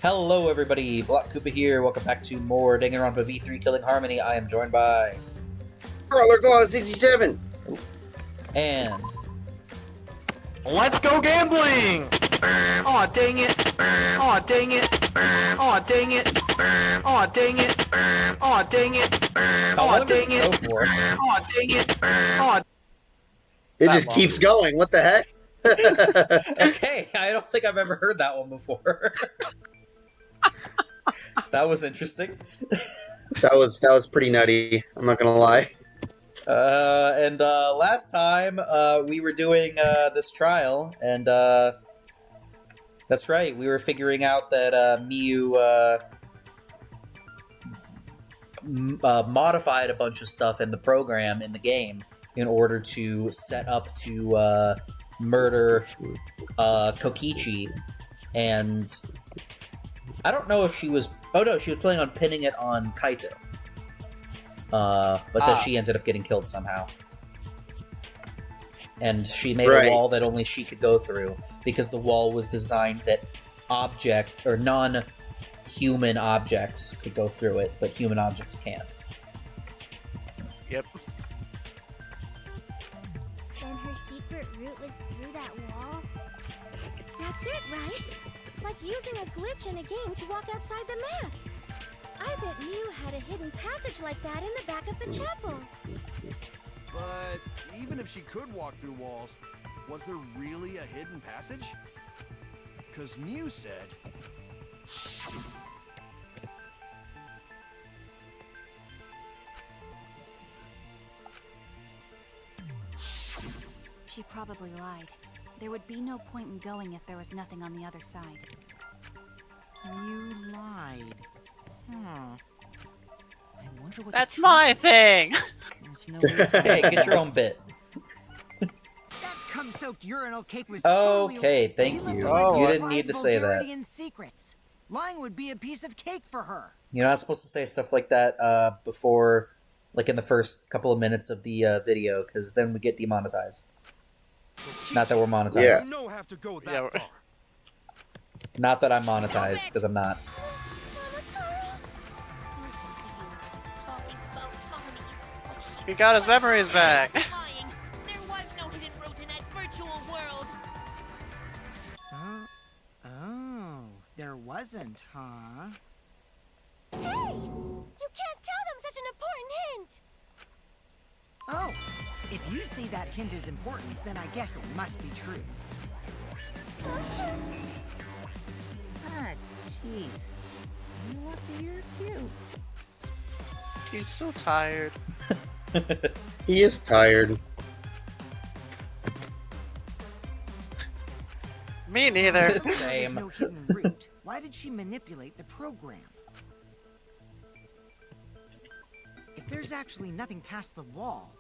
Hello everybody, Block Koopa here, welcome back to more Danganronpa V3 Killing Harmony. I am joined by... Roller Claw 67! And... Let's go gambling! Aw, dang it! Aw, dang it! Aw, dang it! Aw, dang it! Aw, dang it! Aw, dang it! Aw, dang it! Aw... It just keeps going, what the heck? Okay, I don't think I've ever heard that one before. That was interesting. That was pretty nutty, I'm not gonna lie. And last time, we were doing, this trial, and, that's right, we were figuring out that, Miyu, modified a bunch of stuff in the program, in the game, in order to set up to, murder, Kokichi, and I don't know if she was... Oh no, she was planning on pinning it on Kaito. But then she ended up getting killed somehow. And she made a wall that only she could go through, because the wall was designed that non-human objects could go through it, but human objects can't. Yep. And her secret route was through that wall? That's it, right? Like using a glitch in a game to walk outside the map. I bet Miyu had a hidden passage like that in the back of the chapel. But even if she could walk through walls, was there really a hidden passage? Because Miyu said... She probably lied. There would be no point in going if there was nothing on the other side. You lied. I wonder what. That's my thing! There's no Hey, get your own bit. That cum-soaked urinal cake was Okay, thank you. You didn't need to say that. Secrets. Lying would be a piece of cake for her. You're not supposed to say stuff like that before, like in the first couple of minutes of the video, because then we get demonetized. Not that we're monetized. Yeah. Yeah, Not that I'm monetized, because I'm not. he got his memories back! There was no hidden route in that virtual world. Oh, there wasn't, huh? Hey! You can't tell them such an important hint! Oh, if you see that hint is important, then I guess it must be true. Oh, shoot! Ah, jeez. You look you're cute. He's so tired. He is tired. Me neither. There's Same. no hidden route. Why did she manipulate the program? If there's actually nothing past the wall,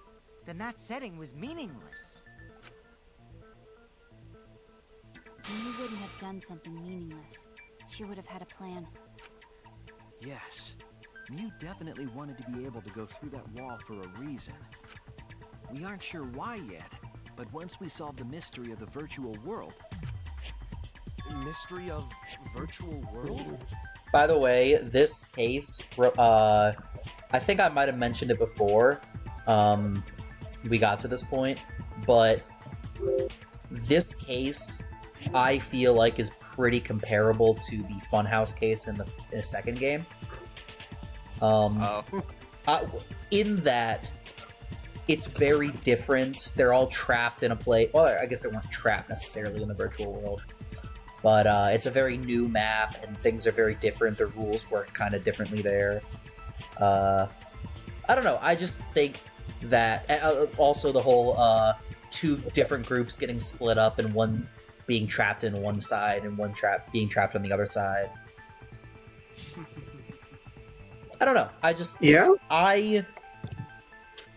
then that setting was meaningless. Miyu wouldn't have done something meaningless. She would have had a plan. Yes, Miyu definitely wanted to be able to go through that wall for a reason. We aren't sure why yet, but once we solve the mystery of the virtual world... Mystery of virtual world? By the way, this case, I think I might have mentioned it before, we got to this point, but this case, I feel like, is pretty comparable to the Funhouse case in the second game. In that, it's very different. They're all trapped in a place. Well, I guess they weren't trapped necessarily in the virtual world. But it's a very new map, and things are very different. The rules work kind of differently there. I don't know. I just think that... also the whole two different groups getting split up, and one being trapped in one side, and one being trapped on the other side. I don't know. I just... Yeah? I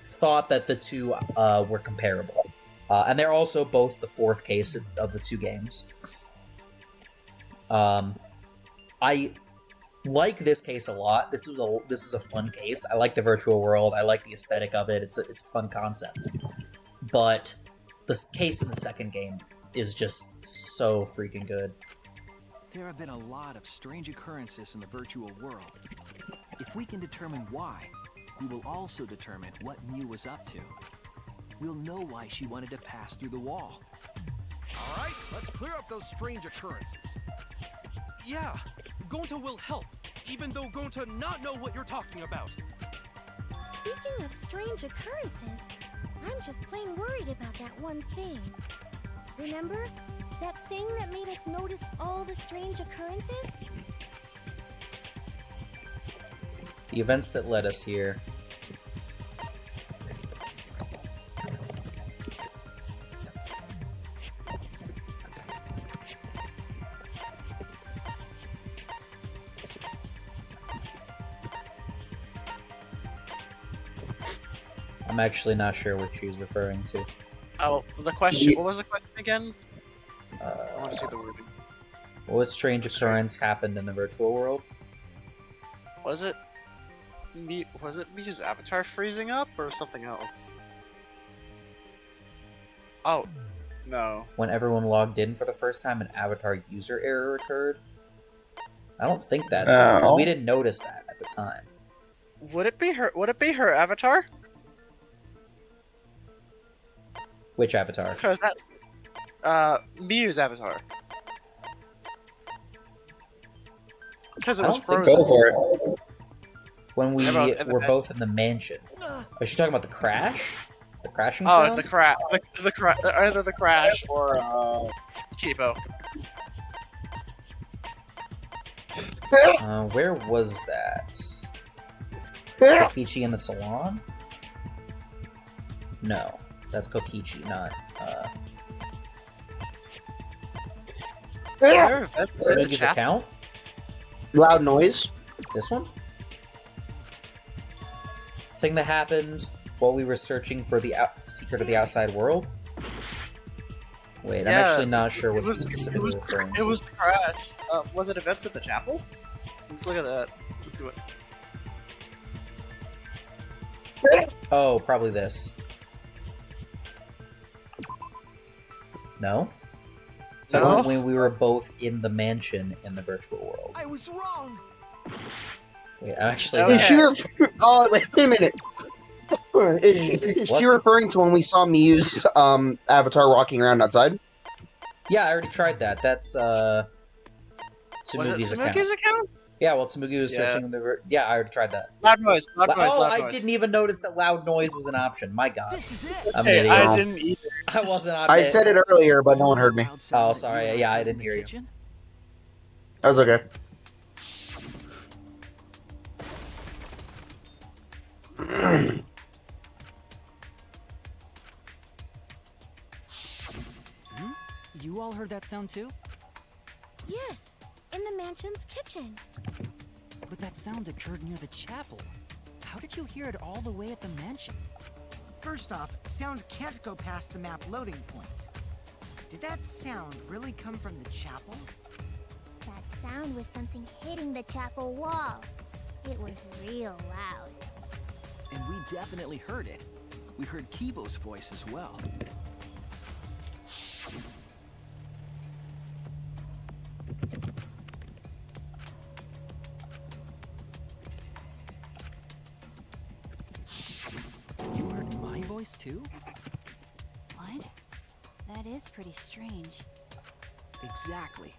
thought that the two were comparable. And they're also both the fourth case of the two games. I like this case a lot. This is a fun case. I like the virtual world. I like the aesthetic of it. It's a fun concept. But the case in the second game is just so freaking good. There have been a lot of strange occurrences in the virtual world. If we can determine why, we will also determine what Mew was up to. We'll know why she wanted to pass through the wall. All right, let's clear up those strange occurrences. Yeah, Gonta will help, even though Gonta not know what you're talking about. Speaking of strange occurrences, I'm just plain worried about that one thing. Remember? That thing that made us notice all the strange occurrences? The events that led us here. I'm actually not sure what she's referring to. Oh, the question. What was the question again? I want to see Uh, the wording. what strange occurrence happened in the virtual world? Was it Mew's avatar freezing up or something else? Oh, no. When everyone logged in for the first time, an avatar user error occurred? I don't think that's it, because we didn't notice that at the time. Would it be her avatar? Which avatar? Because that's Mew's avatar. Because it I was don't think frozen. so. Go for it. When we Everyone- were both in the mansion. Is she talking about the crash? The crashing Oh, sound? either the crash or Kipo. Where was that? Kokichi in the salon? No, that's Kokichi, not Soniki's account? Loud noise. This one? Thing that happened while we were searching for the secret of the outside world? Wait, I'm actually not sure what she's specifically referring to. It was the crash. Was it events at the chapel? Let's look at that. Let's see what. Oh, probably this. No? So No? when we were both in the mansion in the virtual world. I was wrong. Wait, I'm actually Okay. Is she oh, wait a minute. Is What's- she referring to when we saw Mew's avatar walking around outside? Yeah, I already tried that. That's Was it Tsurugi's account. Samuki's account? Yeah, well, Tsurugi was Yeah. searching the. Yeah, I already tried that. Loud noise. Loud noise. Oh, Loud I noise. didn't even notice that loud noise was an option. My God, This is it. I'm an Hey, idiot. I didn't either. I wasn't on I it. said it earlier, but no one heard me. Loud sound Oh, that sorry, you yeah, I heard in didn't the hear you. kitchen? That was okay. You all heard that sound too? Yes, in the mansion's kitchen. But that sound occurred near the chapel. How did you hear it all the way at the mansion? First off, sound can't go past the map loading point. Did that sound really come from the chapel? That sound was something hitting the chapel wall. It was real loud. And we definitely heard it. We heard Kibo's voice as well. You heard my voice too? What? That is pretty strange. Exactly.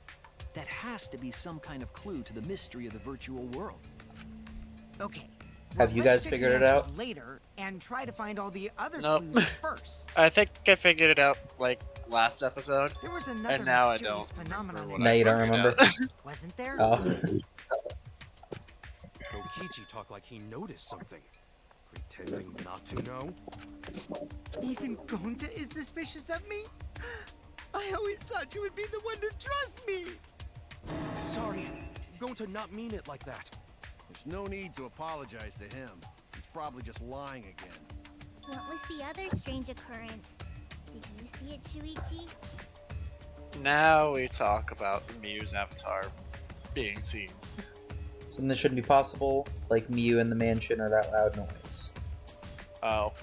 That has to be some kind of clue to the mystery of the virtual world. Okay. Have you let's guys check figured the it out? answers later and try to find all the other Nope. clues first. I think I figured it out like last episode. There was another And now I mysterious don't phenomenon. remember what Now I you don't figured remember? out. Wasn't there? Oh. Kokichi talked like he noticed something, pretending not to know. Even Gonta is suspicious of me? I always thought you would be the one to trust me! Sorry, going to not mean it like that. There's no need to apologize to him. He's probably just lying again. What was the other strange occurrence? Did you see it, Shuichi? Now we talk about Mew's avatar being seen. Something that shouldn't be possible, like Mew in the mansion or that loud noise. Oh.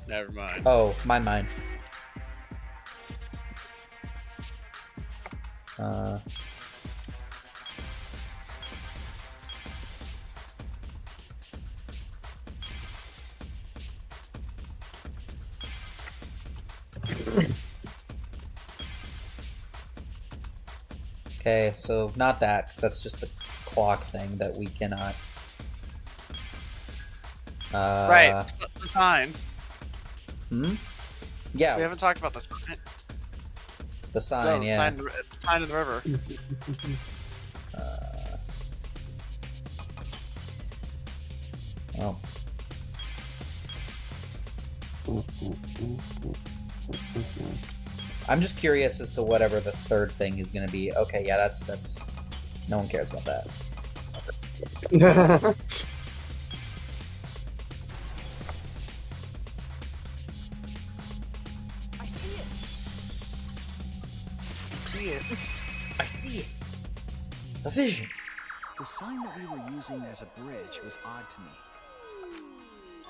Never mind. Oh, mine. Okay, so not that, because that's just the clock thing that we cannot. Right, the sign. Hmm? Yeah. We haven't talked about the sign. The sign, no, yeah. Sign in the river. Well. I'm just curious as to whatever the third thing is going to be. Okay, yeah, that's. No one cares about that. I see it. See it. I see it. A vision. The sign that we were using as a bridge was odd to me.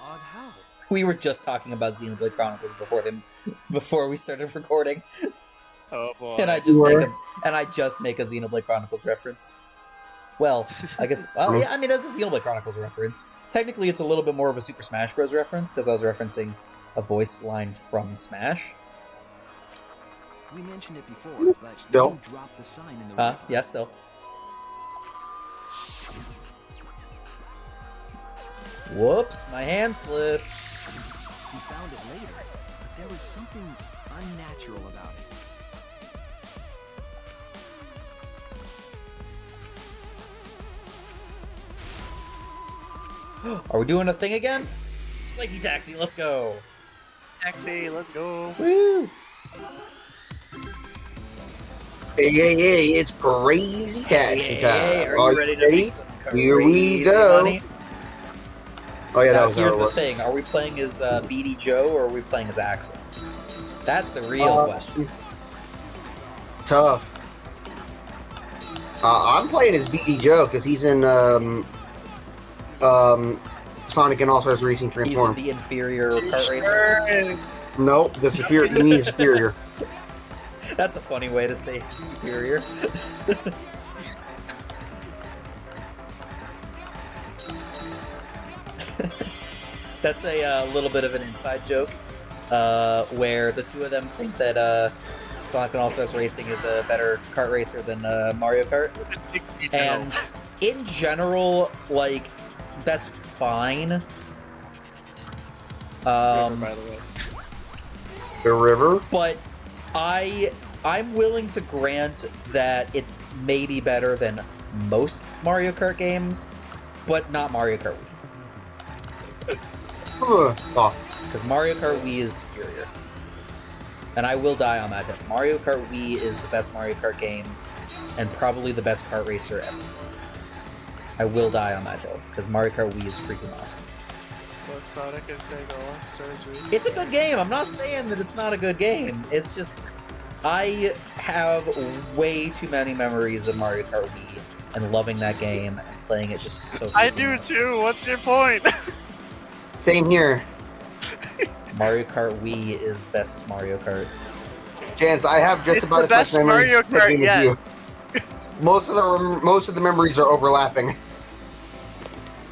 Odd how? We were just talking about Xenoblade Chronicles before we started recording. Oh boy. And I just make a Xenoblade Chronicles reference. Well, I guess. Well, yeah. I mean, it's a Xenoblade Chronicles reference. Technically, it's a little bit more of a Super Smash Bros. Reference because I was referencing a voice line from Smash. We mentioned it before, but Still. you dropped the sign in the river. Yeah, still. Whoops, my hand slipped. We found it later, but there was something unnatural about it. Are we doing a thing again? Psyche Taxi, let's go. Taxi, let's go. Woo! Hey, it's crazy taxi time. Hey, are you ready to make some Here we crazy go. money? Oh yeah, Now, that was here's how it the was. thing. Are we playing as BD Joe or are we playing as Axel? That's the real question. Tough. I'm playing as BD Joe because he's in Sonic and All-Stars Racing He's in Transform. the inferior kart racer. Nope, the superior. You mean superior? That's a funny way to say superior. That's a little bit of an inside joke, where the two of them think that Sonic and All-Stars Racing is a better kart racer than Mario Kart. And in general, like, that's fine. By the way. The river. But I'm willing to grant that it's maybe better than most Mario Kart games, but not Mario Kart Wii. Because Mario Kart Wii is superior. And I will die on that hill. Mario Kart Wii is the best Mario Kart game, and probably the best kart racer ever. I will die on that hill, because Mario Kart Wii is freaking awesome. Both Sonic and Sega All-Stars Racing. It's a good game. I'm not saying that it's not a good game. It's just, I have way too many memories of Mario Kart Wii and loving that game and playing it just so I freaking do much. too. What's your point? Same here. Mario Kart Wii is best Mario Kart. Chance, I have just It's about the as much best memories Mario of the Kart, game as yes. you. Most of the memories are overlapping.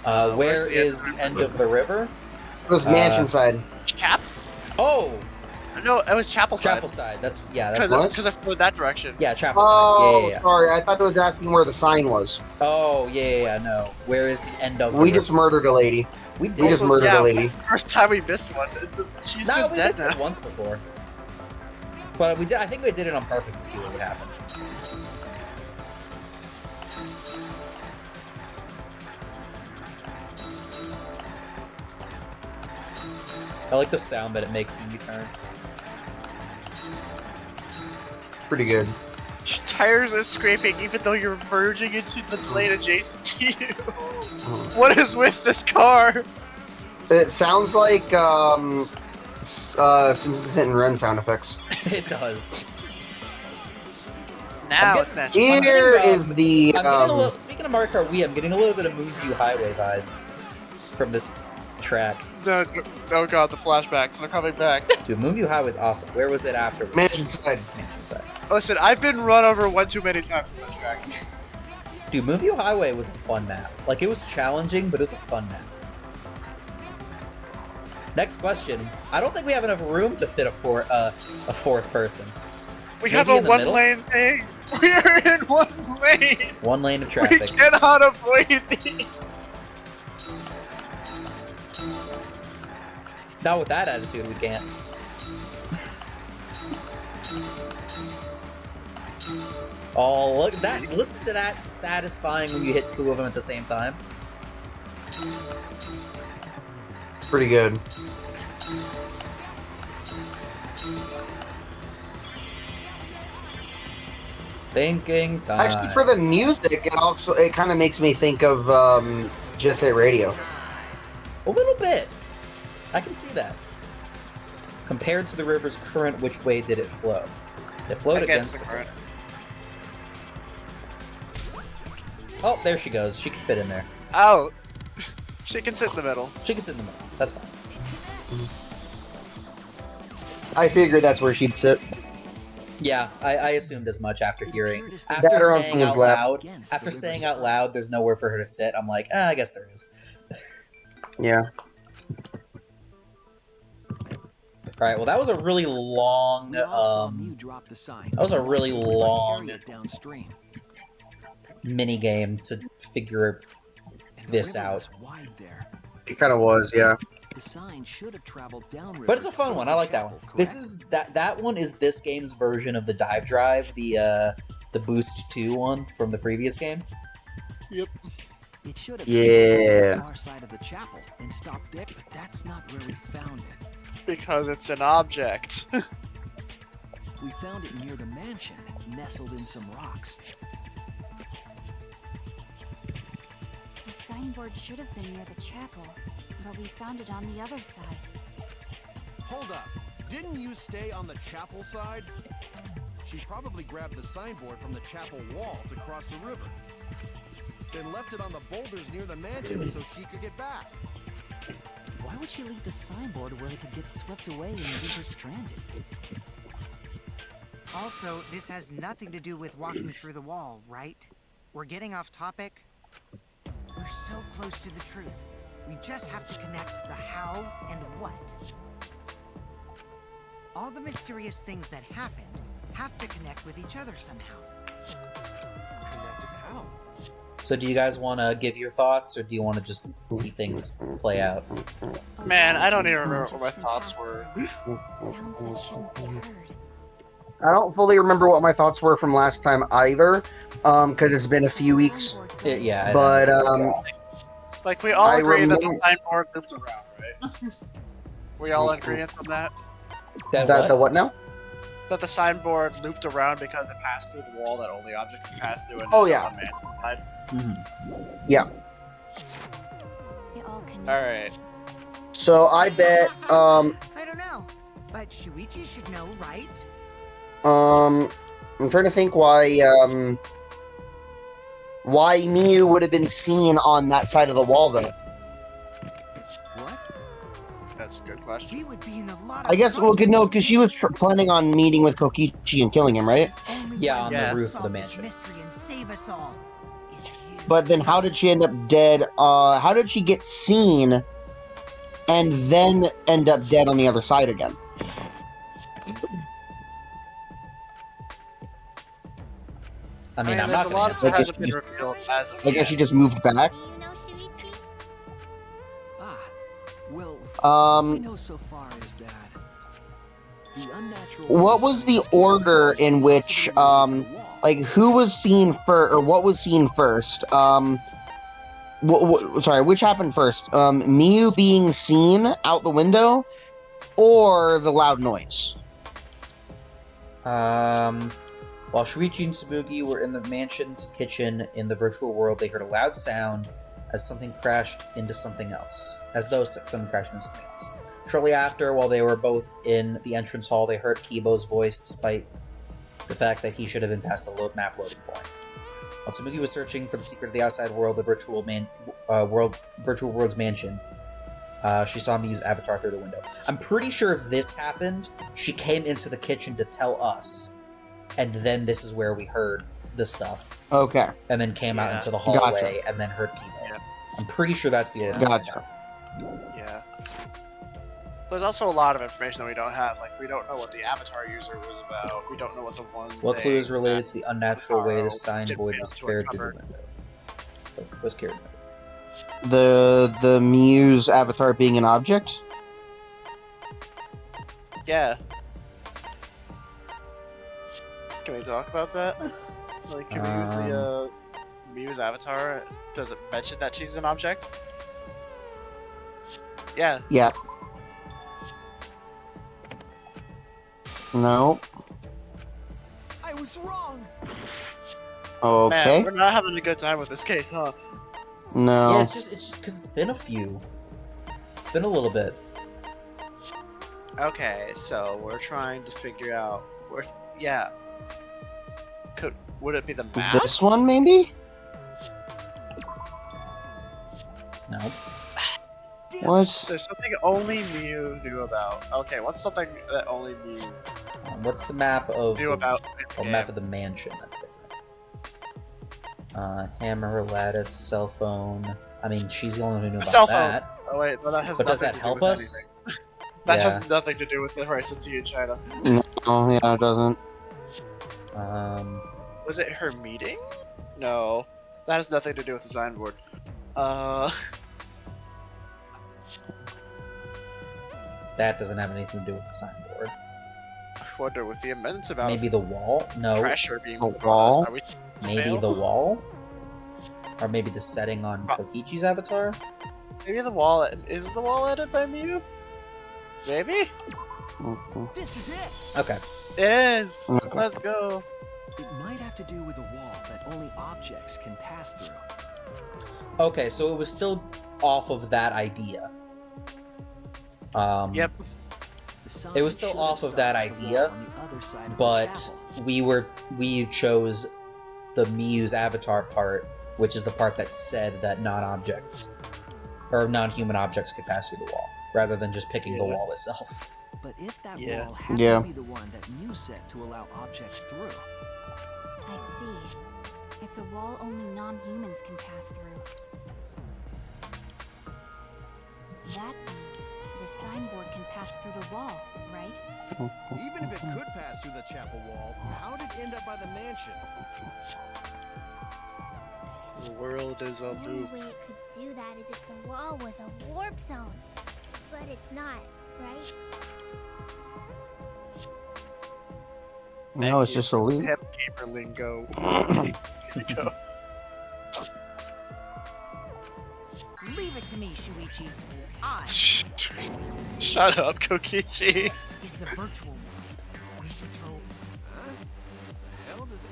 Where where's the is the end of the river? It was Mansion side. Chap? Oh! No, it was Chapel side. Chapel side. That's that's Because I flew that direction. yeah, Chapel Oh, side. Yeah. sorry. I thought it was asking where the sign was. Oh, yeah, no. Where is the end of the We river? just murdered a lady. We We did. just murdered a lady. It's the first time we missed one. She's No, just we dead missed now. it once before. But we did. I think we did it on purpose to see what would happen. I like the sound that it makes when you turn. Pretty good. Tires are scraping even though you're merging into the lane adjacent to you. What is with this car? It sounds like Simpsons Hit and Run sound effects. It does. Now it's matching. Here is the. I'm getting a little, speaking of Mario Kart Wii, I'm getting a little bit of Moonview Highway vibes from this track. No, oh god, the flashbacks are coming back. Dude, Moonview Highway is awesome. Where was it after? Mansion side. Mansion side. Listen, I've been run over one too many times on that track. Dude, Moonview Highway was a fun map. Like, it was challenging, but it was a fun map. Next question. I don't think we have enough room to fit a fourth person. We Maybe have a in the middle? one-lane thing. We are in one lane. One lane of We traffic. cannot avoid these. Not with that attitude, we can't. Oh, look at that. Listen to that satisfying when you hit two of them at the same time. Pretty good. Thinking time. Actually, for the music, it kind of makes me think of Just Say Radio. A little bit. I can see that. Compared to the river's current, which way did it flow? It flowed against the current. Oh, there she goes. She can fit in there. Oh, she can sit in the middle. She can sit in the middle. That's fine. I figured that's where she'd sit. Yeah, I assumed as much after hearing. That or on saying out someone's lap. loud, after saying out loud, there's nowhere for her to sit. I'm like, I guess there is. Yeah. All right. Well, that was a really long. We all saw Mew drop the sign. That was a really long Area downstream. mini game to figure And the this river out. was wide there. It kind of was, yeah. The sign should have traveled downriver. But it's a to fun fill one. the I like that chapel, one. This correct? is that one is this game's version of the dive drive, the Boost 2 one from the previous game. It should have Yeah. on the far side of the chapel and stopped there, but that's not where we found it. Because it's an object. We found it near the mansion, nestled in some rocks. The signboard should have been near the chapel, but we found it on the other side. Hold up. Didn't you stay on the chapel side? She probably grabbed the signboard from the chapel wall to cross the river. Then left it on the boulders near the mansion so she could get back. Why would she leave the signboard where it could get swept away and leave her stranded? Also, this has nothing to do with walking through the wall, right? We're getting off topic. We're so close to the truth. We just have to connect the how and what. All the mysterious things that happened have to connect with each other somehow. Connected how? So do you guys want to give your thoughts, or do you want to just see things play out? Man, I don't even remember what my thoughts were. Sounds that shouldn't be heard. I don't fully remember what my thoughts were from last time either, because it's been a few weeks. Yeah, But Like, we all I agree that the remember- signboard looped around, right? We all in agreement on that? that the what now? That the signboard looped around because it passed through the wall that only objects can pass through. And Oh, yeah. on the mansion side. Yeah. They all connect. Alright. So I bet I don't know, but Shuichi should know, right? I'm trying to think why Miu would have been seen on that side of the wall though. What? That's a good question. We would be in a lot of I guess trouble. because she was planning on meeting with Kokichi and killing him, right? Only Yeah, one on who the can roof of solve the this mansion. mystery and save us all is you. But then how did she end up dead? How did she get seen and then end up dead on the other side again? I mean, I'm there's not a gonna lot answer that that. hasn't been revealed as of I guess she yet. just moved back. Do you know Shuichi? Ah, well, what we Um, know so far is that the unnatural. what was the order in which, like, who was seen first, or what was seen first? Sorry, which happened first? Miu being seen out the window, or the loud noise? While Shuichi and Tsubugi were in the mansion's kitchen in the virtual world, they heard a loud sound as something crashed into something else. As though something crashed into something else. Shortly after, while they were both in the entrance hall, they heard Kibo's voice, despite the fact that he should have been past the map loading point. While Tsubugi was searching for the secret of the outside world, the virtual world's mansion, she saw Miu's avatar through the window. I'm pretty sure this happened. She came into the kitchen to tell us, and then this is where we heard the stuff, Okay, and then came out Yeah. into the hallway, and then heard Kibo. Yeah. I'm pretty sure that's the order. gotcha. Yeah. There's also a lot of information that we don't have. Like, we don't know what the Avatar user was about. We don't know what the one. What clue is related to the unnatural way the Taro sign did board fail was to carried through the uncover. window? Was carried. In the The Muse avatar being an object? Yeah. Can we talk about that? Like, can we use the Muse avatar? Does it mention that she's an object? Yeah. Yeah. No. I was wrong. Okay. Man, we're not having a good time with this case, huh? No. Yeah, it's just because it's been a few. It's been a little bit. Okay, so we're trying to figure out where. Yeah. Would it be the map? This one, maybe? No. What? There's something only Mew knew about. Okay, what's something that only Mew What's the map of knew about? map of the mansion? That's different. Hammer, lattice, cell phone. I mean, she's the only one who knew about Cell phone. that. Oh wait, no, that has But does nothing that to do help with us? anything. That Yeah. has nothing to do with the price of tea in China. No, yeah, it doesn't. Was it her meeting? No, that has nothing to do with the signboard. That doesn't have anything to do with the signboard. I wonder with the immense amount Maybe of the wall? No. pressure being The put on us, wall? are we to Maybe fail? the wall? Or maybe the setting on Kokichi's avatar? Maybe the wall is the wall edited by Mew? Maybe? This is it. Okay. It is! Okay. Let's go! It might have to do with a wall that only objects can pass through. Okay, so it was still off of that idea. Yep. It was still off of that idea, but we chose the Miyu's avatar part, which is the part that said that non-objects or non-human objects could pass through the wall, rather than just picking the wall itself. But if that Yeah. wall happened Yeah. to be the one that Mew set to allow objects through, I see. It's a wall only non-humans can pass through. That means the signboard can pass through the wall, right? Even if it could pass through the chapel wall, how did it end up by the mansion? The world is a The only loop. way it could do that is if the wall was a warp zone. But it's not, right? No, it's just a loop. Hip gamer lingo. Go. Leave it to me, Shuichi. I Shut up, Kokichi. is the virtual one. We should throw. Hell does it?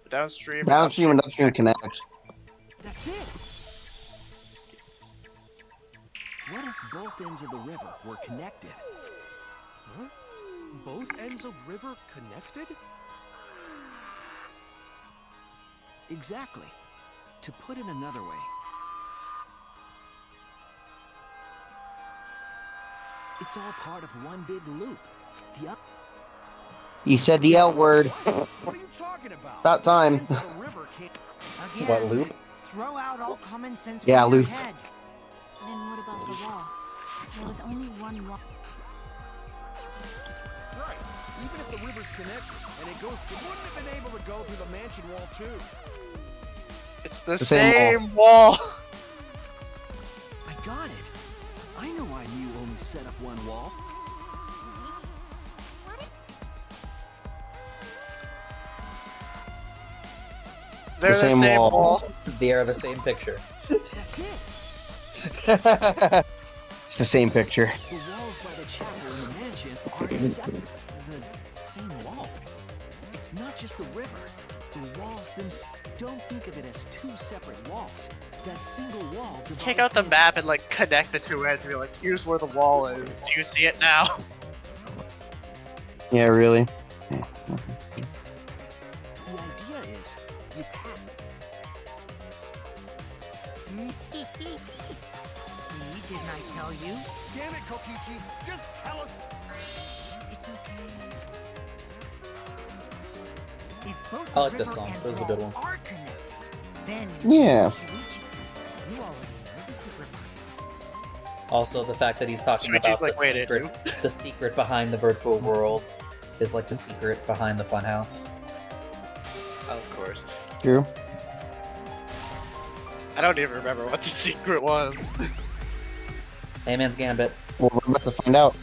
Downstream. Downstream and upstream connect. that's it. What if both ends of the river were connected? Huh? Both ends of river connected? Exactly. To put it another way, it's all part of one big loop. The up You said the L word. What are you talking about? About time. The river can't. Again, What, loop? Throw out all common sense Yeah, from your loop. head. Then what about the wall? There was only one wall. Right. Even if the river's connected and it wouldn't have been able to go through the mansion wall too. It's the same same wall. I got it. I know why Mew only set up one wall. They're the same wall. They are the same picture. That's it. It's the same picture. The walls by the chapel and the mansion are separate. The same wall. It's not just the river. The walls themselves. Don't think of it as two separate walls. That single wall divides Take out the them- map and like connect the two ends and be like, here's where the wall is. Do you see it now? Yeah, really. The idea is you pass. See, Didn't I tell you? Damn it, Kokichi! Just tell us. It's okay. If both I like the this river song. and This is a good one. are connected, then Yeah. you already know the secret behind. Also, the fact that he's talking Shuichi's about like, "Wait, the secret behind the virtual world is like the secret behind the funhouse. Of course. True. I don't even remember what the secret was. Man's Gambit. Well, we're about to find out.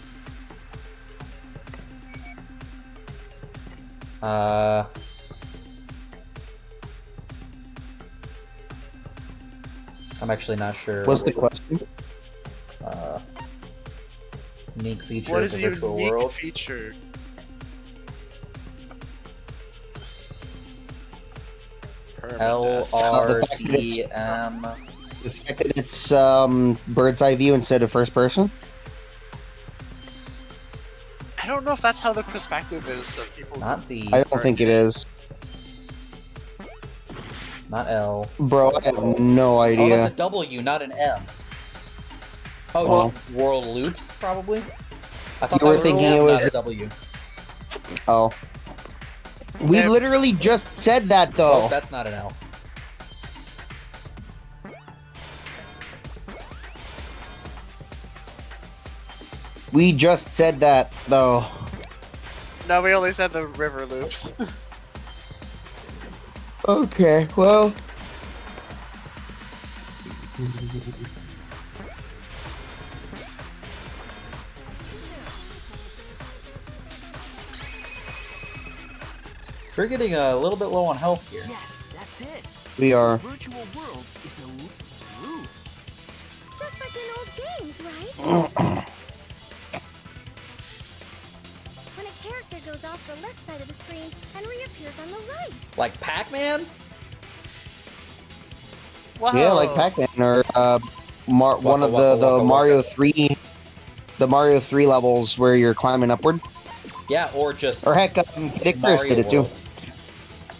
I'm actually not sure. What's the question? Unique feature What of is the a virtual unique world. feature? LRDM. The fact that it's bird's eye view instead of first person. I don't know if that's how the perspective is of people. Not D. I don't think it is. Not L. Bro, I have no Oh, idea. that's a W, not an M. Oh, Well- just world loops, probably? I thought You that were was thinking an it M, was- not a W. Oh. We Yeah. literally just said that, though. Oh, that's not an L. We just said that, though. No, we only said the river loops. Okay, well. We're getting a little bit low on health here. Yes, that's it. We are. The virtual world is a loop. Just like in old games, right? When a character goes off the left side of the screen and reappears on the right. Like Pac-Man? Wow. Yeah, like Pac-Man or one of waka, the waka, Mario waka. 3, the Mario 3 levels where you're climbing upward. Yeah, or just Or heck, Kid Icarus did it too. World.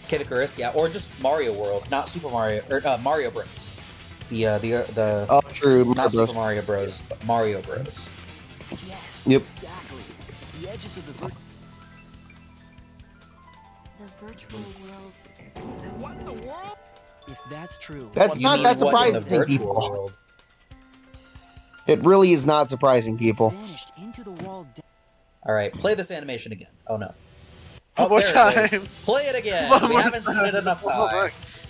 Kid Icarus, yeah, or just Mario World, not Super Mario, or Mario Bros. The Oh, true, Mario not Bros. Super Mario Bros, but Mario Bros. Yes, Yep. exactly. The edges of the virtual world. What in the world? If that's true, That's You not mean that what in the surprising, virtual people. world? It really is not surprising, people. vanished into the wall. All right, play this animation again. Oh no. One Oh, more there it is. time. Play it again. One We more haven't seen it enough One more times.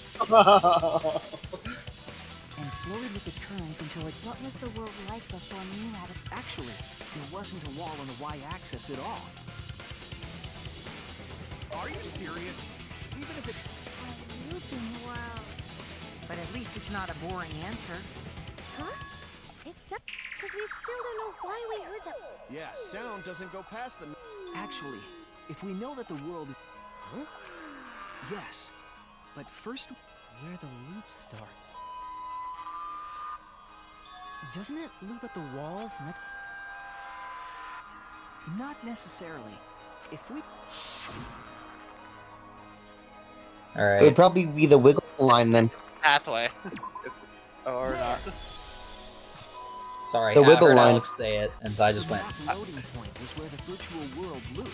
And floated with the currents until it. What was the world like before Mew had it? Actually, there wasn't a wall on the y-axis at all. Are you serious? Even if it... A looping world. But at least it's not a boring answer. Huh? It does. Because we still don't know why we heard that. Yeah, sound doesn't go past the... Actually, if we know that the world is... Huh? Yes. But first, where the loop starts. Doesn't it loop at the walls next... Not necessarily. If we... All It would right. probably be the wiggle line then. Pathway. Or not. Sorry, The I wiggle heard line. Alex say it, and so I just the went. map loading point was where the virtual world looped.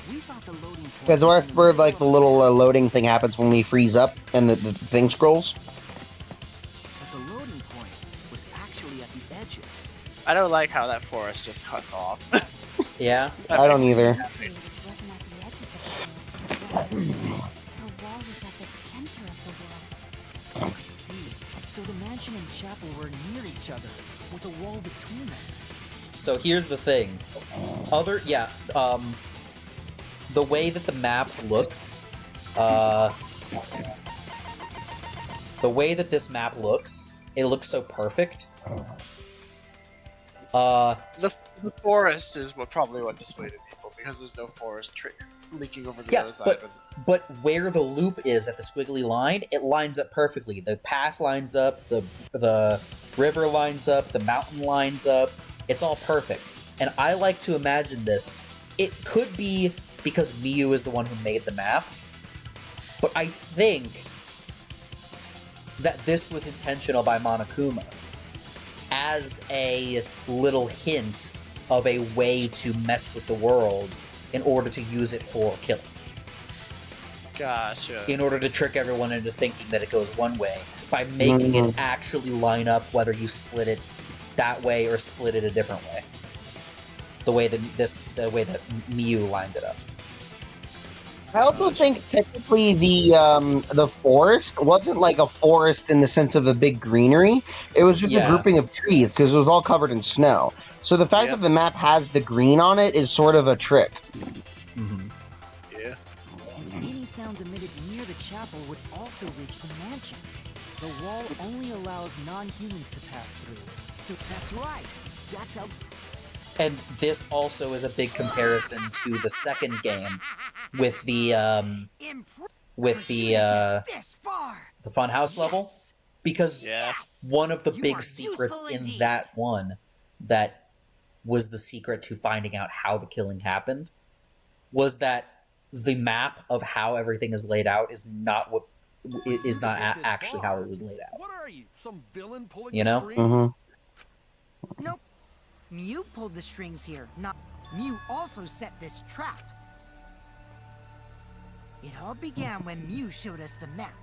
We thought the loading point Because was in the where middle like of the little loading thing happens when we freeze up and the thing scrolls. But the loading point was actually at the edges. I don't like how that forest just cuts off. Yeah. That I makes don't me either. happy. It wasn't at the edges of the world. The wall was at the center of the world. I see. So the mansion and chapel were near each other, with a wall between them. So here's the thing. The way that the map looks, the way that this map looks, it looks so perfect. The forest is probably what dissuaded people because there's no forest leaking over the Yeah, other side. but where the loop is at the squiggly line, it lines up perfectly. The path lines up, the river lines up, the mountain lines up. It's all perfect. And I like to imagine this. It could be because Miyu is the one who made the map, but I think that this was intentional by Monokuma as a little hint of a way to mess with the world in order to use it for killing. Gotcha. In order to trick everyone into thinking that it goes one way by making it actually line up whether you split it that way or split it a different way. The way that Miyu lined it up. I also think technically the forest wasn't like a forest in the sense of a big greenery. It was just a grouping of trees because it was all covered in snow. So the fact that the map has the green on it is sort of a trick. Yeah. Any sounds emitted near the chapel would also reach the mansion. The wall only allows non-humans to pass through. So that's right. That's how... And this also is a big comparison to the second game with the funhouse level, because one of the big secrets in that one that was the secret to finding out how the killing happened was that the map of how everything is laid out is not actually how it was laid out. What are you, some villain pulling You know? strings? Nope. Mew pulled the strings here, not... Mew also set this trap. It all began when Mew showed us the map.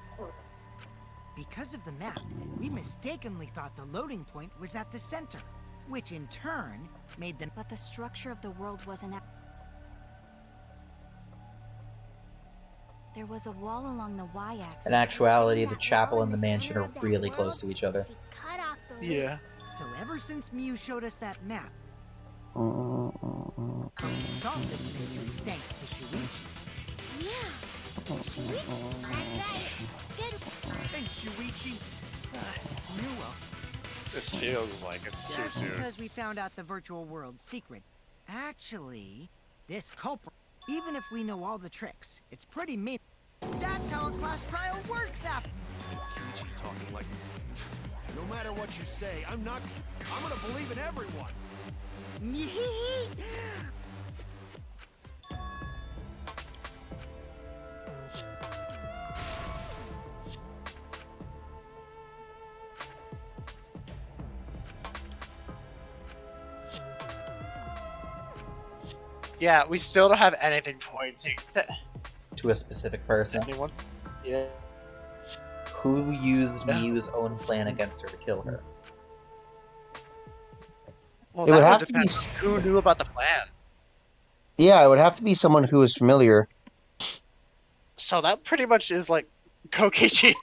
Because of the map, we mistakenly thought the loading point was at the center, which in turn made them... But the structure of the world wasn't... There was a wall along the y-axis. In actuality, the chapel and the mansion are really close to each other. Yeah. So ever since Mew showed us that map, we solved this mystery thanks to Shuichi. Yeah. Shuichi. That's right. Good. Thanks, Shuichi. This feels like it's too That's soon. because we found out the virtual world's secret. Actually, this culprit, even if we know all the tricks, it's pretty mean. That's how a class trial works after. Kiichi talking like... No matter what you say, I'm gonna believe in everyone. Yeah, we still don't have anything pointing To a specific person. anyone. Yeah. Who used Miyu's own plan against her to kill her? Well, It would that have would to depend be... who knew about the plan. Yeah, it would have to be someone who is familiar. So that pretty much is like Kokichi.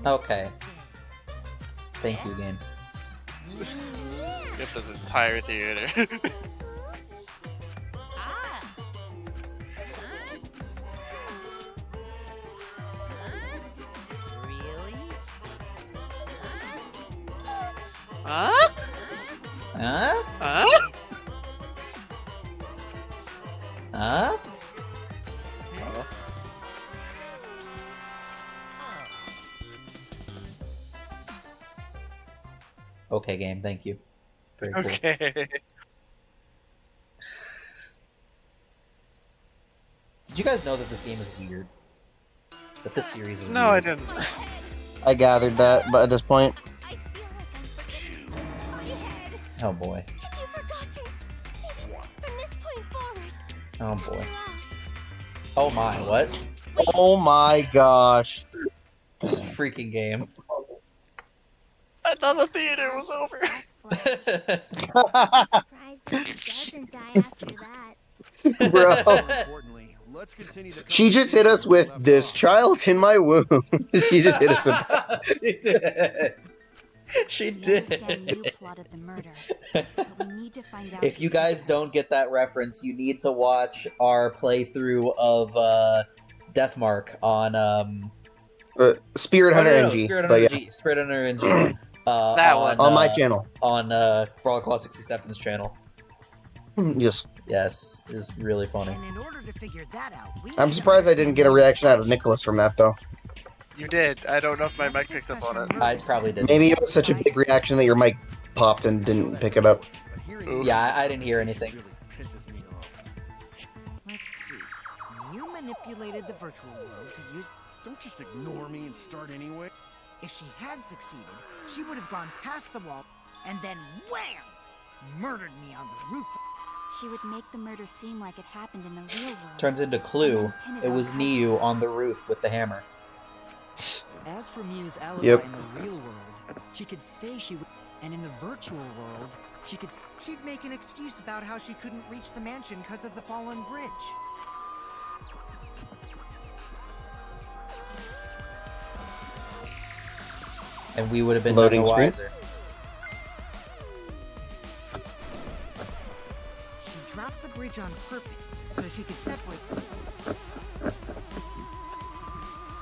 Okay. Thank you, game. Get this entire theater. Huh? Huh? Huh? Huh? Okay, game. Thank you. Very cool. Okay. Did you guys know that this game is weird? That this series is No, weird? I didn't. I gathered that, but at this point... Oh boy. You forgot to. From this point forward. Oh boy. Oh my, what? Oh my gosh. This freaking game. I thought the theater was over. Doesn't die after that. Bro. Importantly, let's continue the She just hit us with this child in my womb. She just hit us with... She did. She We understand you did. plotted the murder, but we need to find out. If you guys don't get that reference, you need to watch our playthrough of Deathmark on Spirit Hunter NG. Spirit but Hunter yeah. NG. Spirit Hunter NG. That one. On my channel. On Brawl Claw 67's channel. Just Yes, is really funny. And in order to figure that out, I'm surprised I didn't get a reaction out of Nicholas from that, though. You did. I don't know if my mic picked up on it. I probably didn't. Maybe it was such a big reaction that your mic popped and didn't pick it up. Yeah, I didn't hear anything. Let's see. You manipulated the virtual world to use... Don't just ignore me and start anyway. If she had succeeded, she would have gone past the wall and then wham! Murdered me on the roof. She would make the murder seem like it happened in the real world. Turns into Clue. It was Miyu on the roof with the hammer. As for Miu's alibi Yep. in the real world, she could say she would, and in the virtual world, she could. She'd make an excuse about how she couldn't reach the mansion because of the fallen bridge. And we would have been Loading none the screen. wiser. She dropped the bridge on purpose so she could separate them.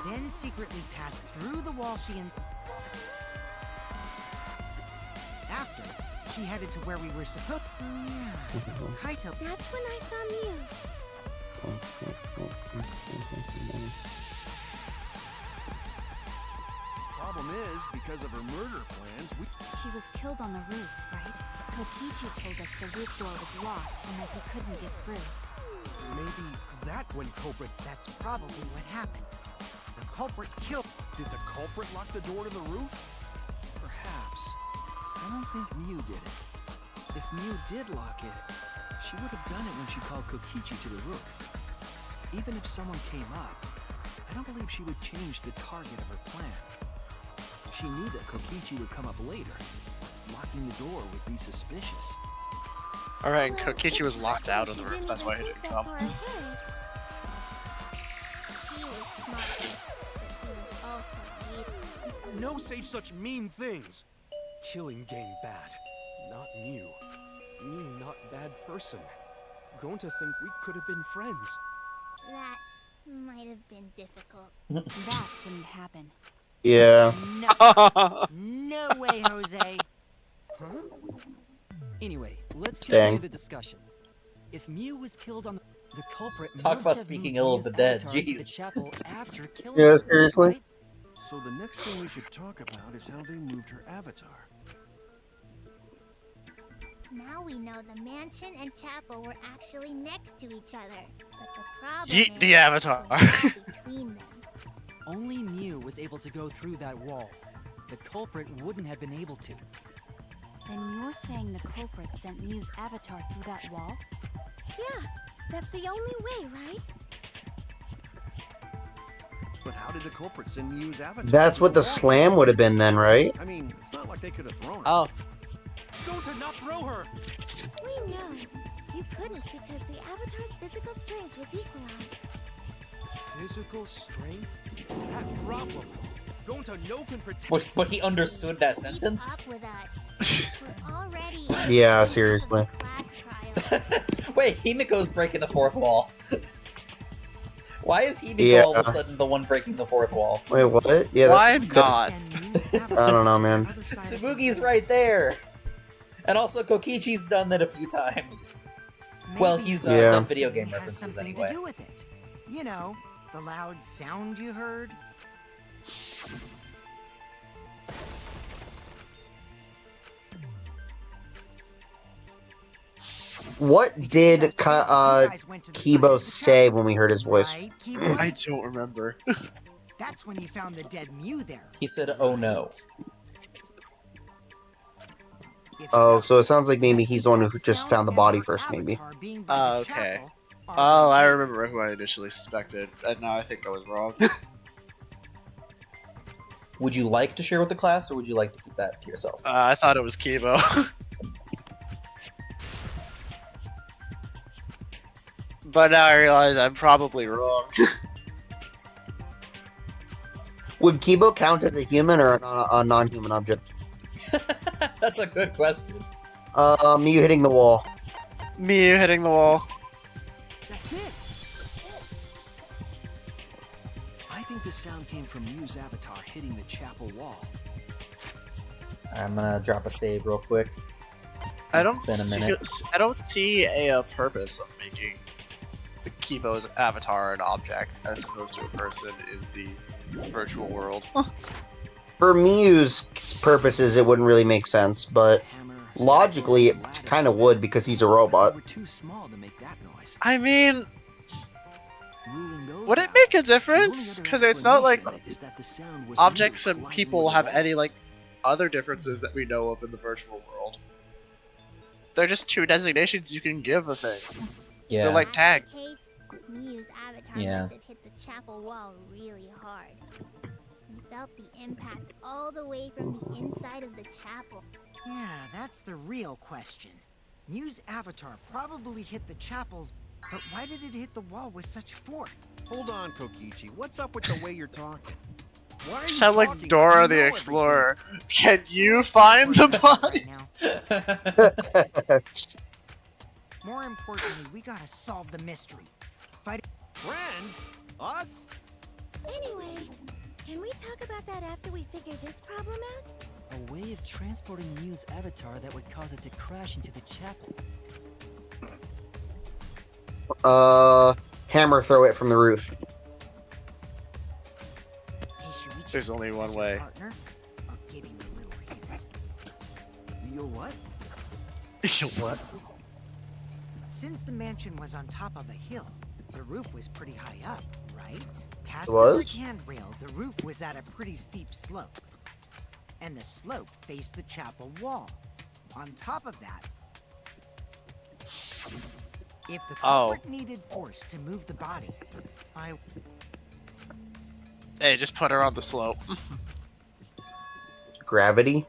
Then secretly passed through the wall she in. After, she headed to where we were supposed. Oh yeah, Kaito. That's when I saw Miu. Problem is, because of her murder plans, we... She was killed on the roof, right? Kokichi told us the roof door was locked and that he couldn't get through. Maybe that when culprit... That's probably what happened. The culprit killed. Did the culprit lock the door to the roof? Perhaps. I don't think Miu did it. If Miu did lock it, she would have done it when she called Kokichi to the roof. Even if someone came up, I don't believe she would change the target of her plan. She knew that Kokichi would come up later. Locking the door would be suspicious. Alright, and Kokichi was locked out of the roof, that's why he didn't come. He was smart, but he was also evil. No say such mean things. Killing game bad. Not Miu. Miu not bad person. Going to think we could have been friends. That might have been difficult. That wouldn't happen. Yeah. No, no way, Jose. Huh? Anyway, let's Dang. continue the discussion. If Miu was killed on the culprit, Talk must about have speaking moved ill of Miu's the dead, avatar to the jeez. chapel after killing Yeah, her, seriously? right? So the next thing we should talk about is how they moved her avatar. Now we know the mansion and chapel were actually next to each other. But the problem Yeet is the avatar. the wall between them. Only Miu was able to go through that wall. The culprit wouldn't have been able to. Then you're saying the culprit sent Miu's avatar through that wall? Yeah, that's the only way, right? But how did the culprit send Miu's avatar? That's to what the wall? slam would have been then, right? I mean, it's not like they could have thrown her. Oh. Go to not throw her. We know. You couldn't because the avatar's physical strength was equalized. Physical strength? That problem. Going to no can protect. But he understood that Keep sentence? up with us. We're already in Yeah, the seriously. class trial. Wait, Himiko's breaking the fourth wall. Why is Himiko Yeah. all of a sudden the one breaking the fourth wall? Wait, what? Yeah, Why that's- not? And Miu's avatar I don't know, on the man. other side of the Tsubugi's wall. right there! And also, Kokichi's done that a few times. Well, Maybe he's Yeah. done video game has references something anyway. to do with it. You know, the loud sound you heard. What did You guys went to the side Kibo of the say chapel, when we heard his voice? right, Kibo? I don't remember. That's when you found the dead Miu there. He said, oh no. If Oh, so it sounds like maybe he's the one who just found the body first, maybe. Oh, okay. Oh, I remember who I initially suspected, and now I think I was wrong. Would you like to share with the class, or would you like to keep that to yourself? I thought it was Kibo. But now I realize I'm probably wrong. Would Kibo count as a human or a non-human object? That's a good question. You hitting the wall. Me hitting the wall. That's it. I think the sound came from Miu's avatar hitting the chapel wall. I'm gonna drop a save real quick. I It's don't been a see, minute. I don't see a purpose of making the Kibo's avatar an object as opposed to a person in the virtual world. For Mew's purposes, it wouldn't really make sense, but logically, it kind of would because he's a robot. We're too small to make that noise. I mean, Ruling those would it out, make a the only difference? other Because it's not like explanation is that the sound was objects new, and gliding people through the have wall. any like other differences that we know of in the virtual world. They're just two designations you can give a thing. Yeah. They're like tags. Case, Mew's avatar Yeah. must have hit the chapel wall really hard. He felt the impact all the way from the inside of the chapel. Yeah, that's the real question. Mew's avatar probably hit the chapels, but why did it hit the wall with such force? Hold on, Kokichi. What's up with the way you're talking? Why are you Sound like talking Dora you the know Explorer. Can you find the body? More importantly, we gotta solve the mystery. Fight Friends? Us? Anyway, can we talk about that after we figure this problem out? A way of transporting Mew's avatar that would cause it to crash into the chapel. Hammer throw it from the roof. Hey, should we check There's only this one with your way. partner? I'll give you a little hint. You'll what? What? Since the mansion was on top of a hill, the roof was pretty high up, right? Past It the was? brick handrail, the roof was at a pretty steep slope. And the slope faced the chapel wall. On top of that, if the culprit needed force to move the body, Hey, just put her on the slope. Gravity.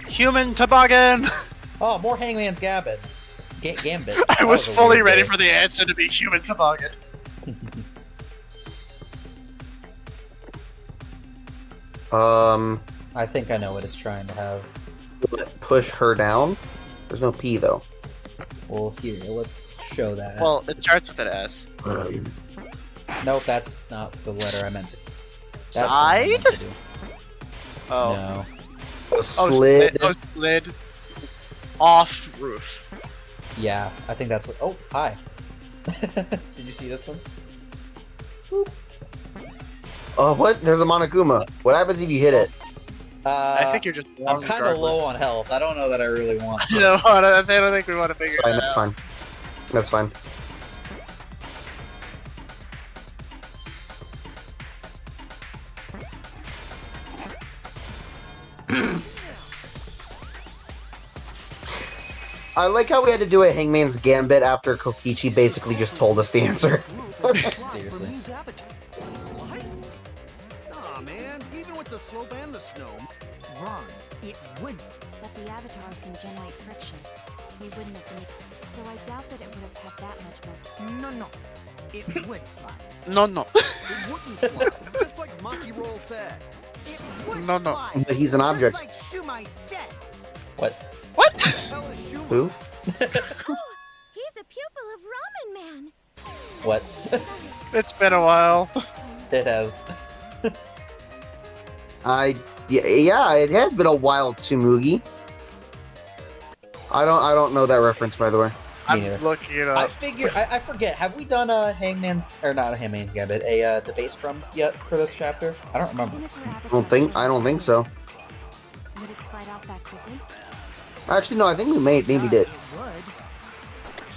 Human toboggan! Oh, more Hangman's Gambit. Gambit. I That was a fully weird ready day. for the answer to be human toboggan. I think I know what it's trying to have. Push her down. There's no P though. Well, here, let's show that. Well, it starts with an S. Nope, that's not the letter I meant to. That's the one I Side? meant to do. Oh. No. Oh, slid. Slid. Off roof. Yeah, I think that's what. Oh, hi. Did you see this one? Oh, what? There's a Monokuma. What happens if you hit it? I think you're just I'm wrong kind of low regardless. on health. I don't know that I really want to. You know what? I don't think we want to figure Fine, it that's out. fine. That's fine. I like how we had to do a Hangman's Gambit after Kokichi basically just told us the answer. Seriously. Aw, man. Even with the slope and the snow. wrong. It wouldn't. But the avatars can generate friction. We wouldn't have been. So I doubt that it would have had that much more. No. It would slide. No, no. It wouldn't slide. Just like Monkey Roll said. It would No, no. slide. But he's an object. Just like Shumai said. What? What? Hell is Shuma. Who? He's a pupil of Ramen Man. What? It's been a while. It has. Yeah, it has been a while, Tsumugi. I don't know that reference, by the way. I'm neither. looking it I up. figure I forget. Have we done a Hangman's or not a Hangman's Gambit, a debate scrum yet for this chapter? I don't remember. Even if her I don't think so. Would it slide out that quickly? Actually, no, I think we maybe did. It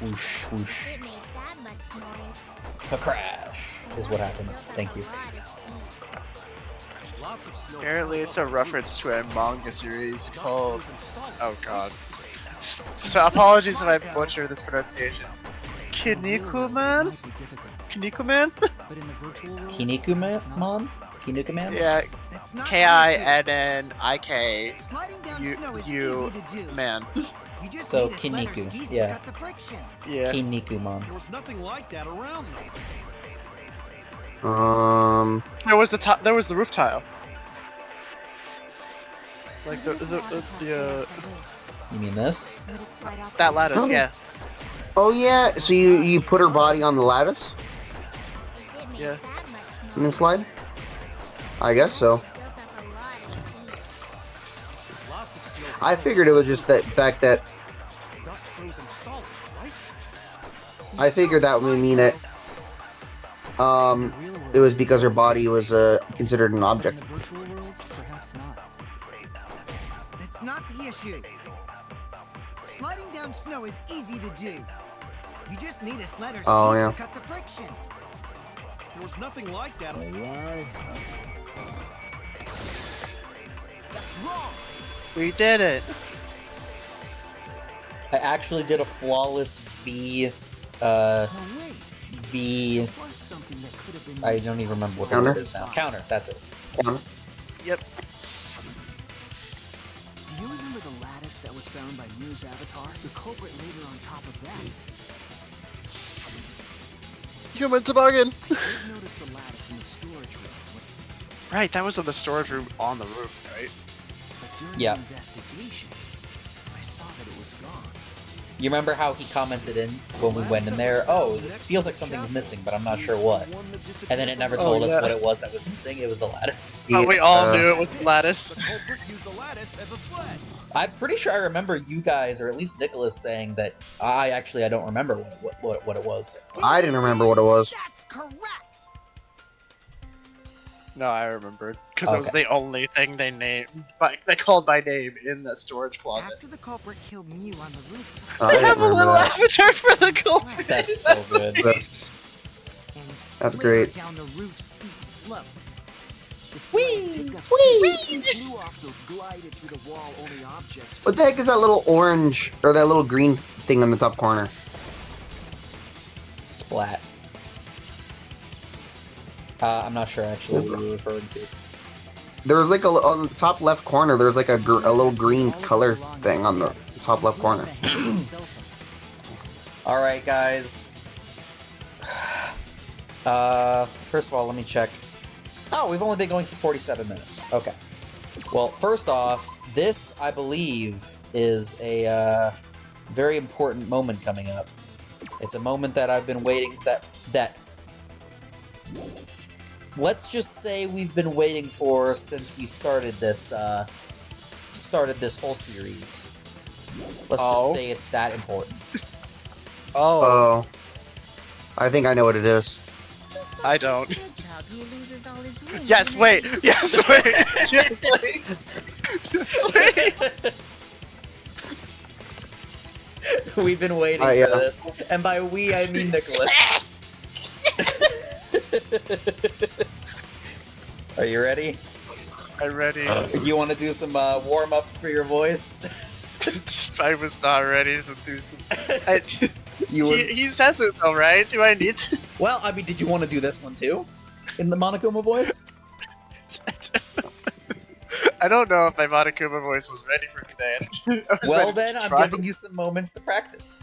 would. Whoosh, whoosh. It made that much noise. A crash is what happened. Thank you. Lots of snow. Apparently, it's a reference to a manga series called. Oh god. So apologies if I butcher this pronunciation. Kinnikuman? Might be difficult. Kinnikuman? But in the virtual world, Kinnikuman? Kinnikuman? Yeah. It's not K-I-N-N-I-K. Sliding down You- snow is you- easy to do. Man. You just So, need to sled her Kinniku, skis to yeah. cut the friction. Yeah. Kinnikuman. There was nothing like that around me. There was the roof tile. Like the You mean this? Would it slide out that lattice, Oh. yeah. Oh yeah, so you put her body on the lattice It made Yeah. that much and then noise. slide? I guess so. I figured it was just that fact that. I figured that would mean that. It was because her body was considered an object. In the virtual world, perhaps not. That's not the issue. Sliding down snow is easy to do. You just need a sled or skis to cut the friction. There was nothing like that. That's wrong. We did it. I actually did a flawless V. V. I don't even remember what the word is now. Counter. That's it. Counter. Yep. Do you remember the lattice that was found by Mew's avatar? The culprit later on top of that. Human toboggan. I did notice the lattice in the storage room. Right, that was in the storage room on the roof, right? But during Yeah. the investigation, I saw that it was gone. You remember how he commented in when we went in there? Oh, it feels like something's missing, but I'm not sure what. And then it never told us what it was that was missing. It was the lattice. Oh, we all knew it was the lattice. I'm pretty sure I remember you guys, or at least Nicholas, saying that I don't remember what it was. I didn't remember what it was. That's correct. No, I remembered because it was the only thing they named, they called by name in the storage closet. After the culprit killed Mew on the roof, I They have a didn't little remember that. avatar for the culprit. That's so good. That's great. down the roof's steep slope. The sled picked up speed and flew off the glided through the wall only objects. What the heck is that little orange or that little green thing in the top corner? Splat. I'm not sure actually what you're referring to. There was like on the top left corner. There's like a little green color thing on the top left corner. All right, guys. First of all, let me check. Oh, we've only been going for 47 minutes. Okay. Well, first off, this, I believe, is a very important moment coming up. It's a moment that I've been waiting, that let's just say we've been waiting for since we started this whole series. Let's just say it's that important. Oh. I think I know what it is. I don't. Yes, wait. Yes, wait. Yes, wait. Yes, wait. We've been waiting yeah. for this, and by we I mean Nicholas. Are you ready? I'm ready. You want to do some warm-ups for your voice? I was not ready to do some. He says it though, right? Do I need to? Well, I mean, did you want to do this one too? In the Monokuma voice? I don't know if my Monokuma voice was ready for today. Well, then, I'm giving you some moments to practice.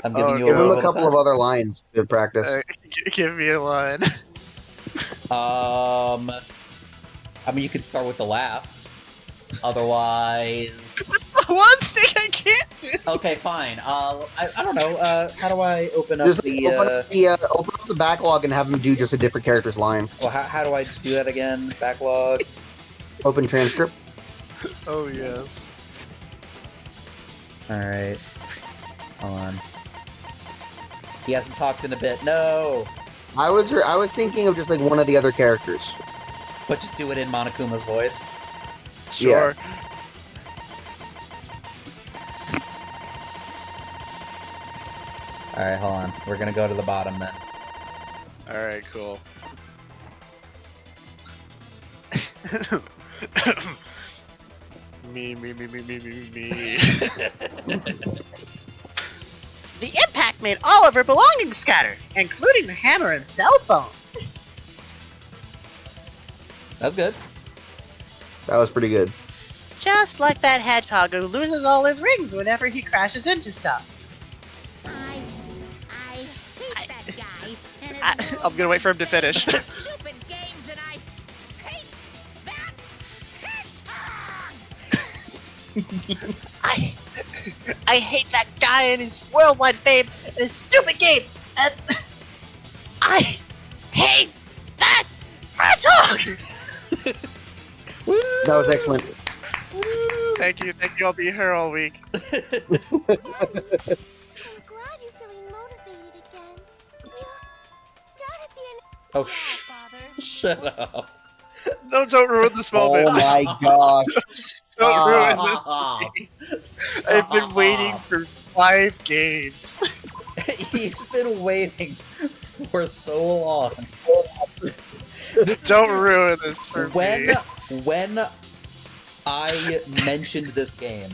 I'm giving you a Give him little a couple of other lines to practice. Give me a line. I mean, you could start with the laugh. Otherwise... That's the one thing I can't do! Okay, fine. I don't know. How do I open up Just the... open up the backlog and have him do just a different character's line. Well, how do I do that again? Backlog? Open transcript. Oh, yes. Alright. Hold on. He hasn't talked in a bit. No! I was thinking of just like one of the other characters. But just do it in Monokuma's voice. Sure. Yeah. Alright, hold on. We're gonna go to the bottom then. Alright, cool. me. The impact made all of her belongings scatter, including the hammer and cell phone. That's good. That was pretty good. Just like that hedgehog who loses all his rings whenever he crashes into stuff. I hate that guy. And his I'm gonna wait for him to finish. Stupid games, and I hate that hedgehog! I hate that guy and his worldwide fame and his stupid games, and I hate that Hedgehog! That was excellent. Thank you. I'll be here all week. I'm glad you're feeling motivated again. You gotta be an Oh, shut up. No, don't ruin this moment. Oh my gosh. Don't ruin this. Stop. I've been waiting for 5 games. He's been waiting for so long. Don't ruin this for me. When I mentioned this game,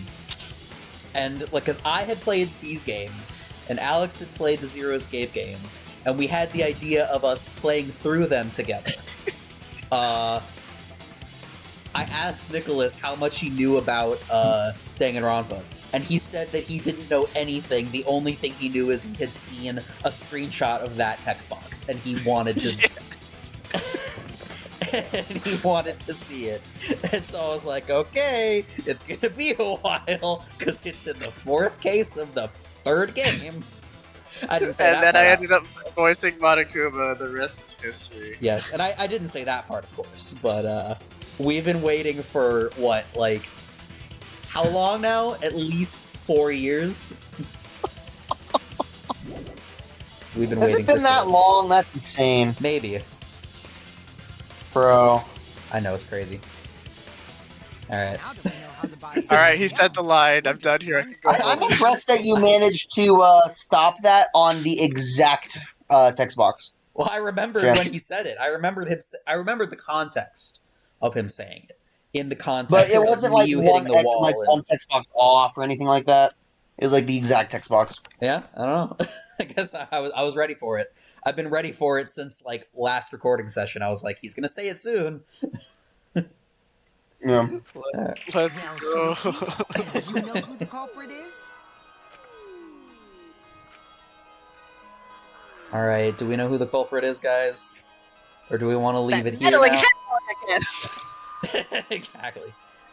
and like, because I had played these games, and Alex had played the Zero Escape games, and we had the idea of us playing through them together. I asked Nicholas how much he knew about Danganronpa, and he said that he didn't know anything. The only thing he knew is he had seen a screenshot of that text box, and he wanted to. And he wanted to see it, and so I was like, "Okay, it's gonna be a while because it's in the 4th case of the 3rd game." I didn't say and that. then I part ended up voicing Monokuma. The rest is history. Yes, and I didn't say that part, of course, but we've been waiting for, what, like, how long now? At least 4 years? We've been Has waiting it been for that long? That's insane. Maybe. Bro. I know, it's crazy. Alright. Alright, he said the line. I'm done here. I can go I'm home. impressed that you managed to stop that on the exact text box. Well, I remembered when he said it. I remembered the context of him saying it. In the context But it of wasn't like you one, hitting the wall. like one text box off or anything like that. It was like the exact text box. Yeah, I don't know. I guess I was ready for it. I've been ready for it since, like, last recording session. I was like, he's gonna say it soon. Yeah. Let's go. Do you know who the culprit is? Alright, do we know who the culprit is, guys? Or do we want to leave it here Meddling now? hedgehog again. Exactly.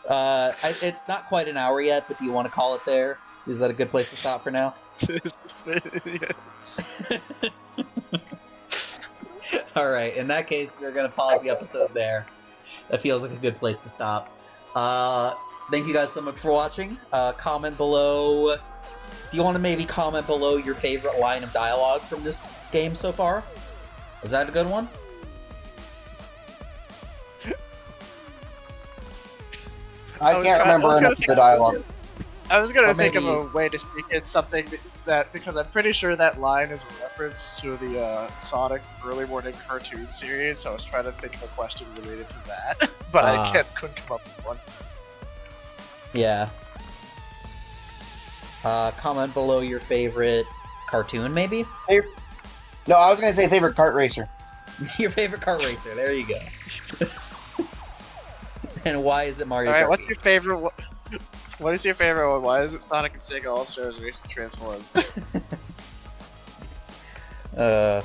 It's not quite an hour yet, but do you want to call it there? Is that a good place to stop for now? Yes. Alright, in that case, we're going to pause the episode there. That feels like a good place to stop. Thank you guys so much for watching. Comment below... Do you want to maybe comment below your favorite line of dialogue from this game so far? Is that a good one? I can't remember enough of the dialogue. I was gonna Or think of maybe- a way to sneak in something that, because I'm pretty sure that line is a reference to the Sonic early morning cartoon series, so I was trying to think of a question related to that, but I couldn't come up with one. Yeah. Comment below your favorite cartoon, maybe? No, I was gonna say favorite kart racer. Your favorite kart racer, there you go. And why is it Mario Alright, Kart? what's your favorite one? What is your favorite one? Why is it Sonic and Sega All-Stars Racing Transform? I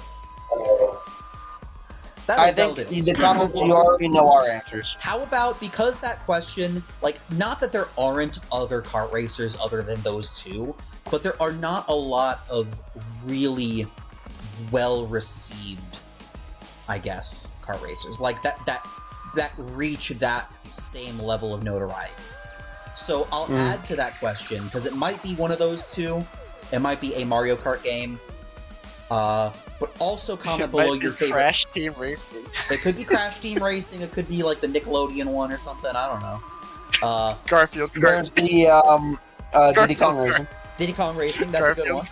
think the comments, you already know our answers. How about, because that question, like, not that there aren't other kart racers other than those two, but there are not a lot of really well-received, I guess, kart racers. Like, that reach that same level of notoriety. So I'll add to that question, because it might be one of those two. It might be a Mario Kart game. But also comment below your favorite. Crash Team Racing. It could be Crash Team Racing. It could be like the Nickelodeon one or something. I don't know. Garfield. There's the Diddy Kong Racing. Diddy Kong Racing. That's a good one.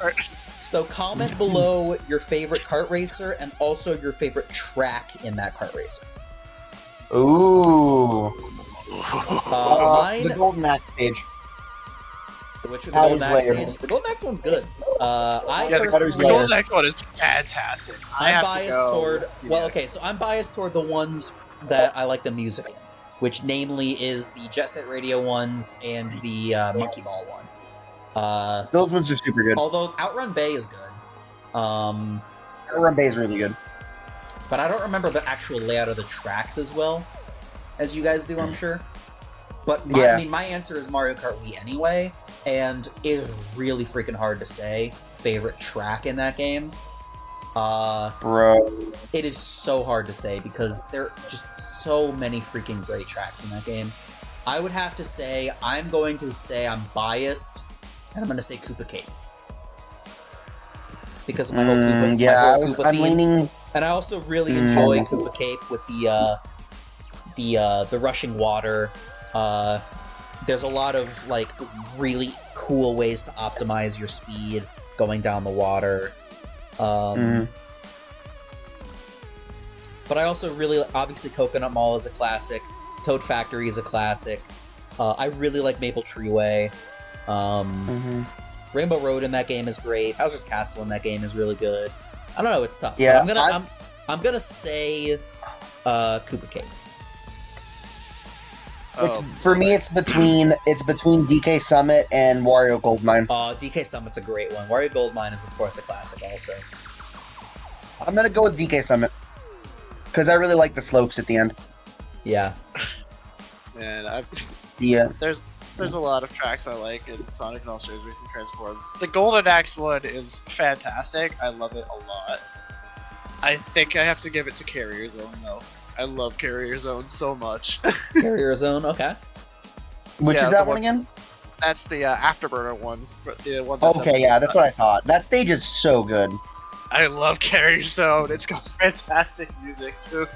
So comment below your favorite kart racer and also your favorite track in that kart racer. Ooh. Mine. The Golden Axe stage. The Golden Axe stage. The Golden Axe one's good. The Golden Axe one is fantastic. I'm biased toward. Well, okay, so I'm biased toward the ones that I like the music in, which namely is the Jet Set Radio ones and the Monkey Ball one. Those ones are super good. Although Outrun Bay is good. Outrun Bay is really good. But I don't remember the actual layout of the tracks as well as you guys do, I'm sure. But I mean, my answer is Mario Kart Wii anyway, and it is really freaking hard to say favorite track in that game. Bro. It is so hard to say because there are just so many freaking great tracks in that game. I would have to say, I'm going to say I'm biased, and I'm going to say Koopa Cape. Because of my whole Koopa, yeah, my whole Koopa I'm theme. leaning... And I also really enjoy Koopa Cape with the rushing water. There's a lot of like really cool ways to optimize your speed going down the water. But I also really, obviously Coconut Mall is a classic. Toad Factory is a classic. I really like Maple Treeway. Rainbow Road in that game is great. Bowser's Castle in that game is really good. I don't know, it's tough. Yeah, but I'm gonna say Koopa Cape. For me, it's between DK Summit and Wario Goldmine. DK Summit's a great one. Wario Goldmine is of course a classic also. I'm gonna go with DK Summit because I really like the slopes at the end. Yeah. Man, yeah. There's a lot of tracks I like in Sonic and All-Stars Racing Transform. The Golden Axe one is fantastic. I love it a lot. I think I have to give it to Carrier Zone though. I love Carrier Zone so much. Carrier Zone, okay. Which is that one again? That's the Afterburner one. The one that's okay, yeah, that's what I thought. That stage is so good. I love Carrier Zone. It's got fantastic music too.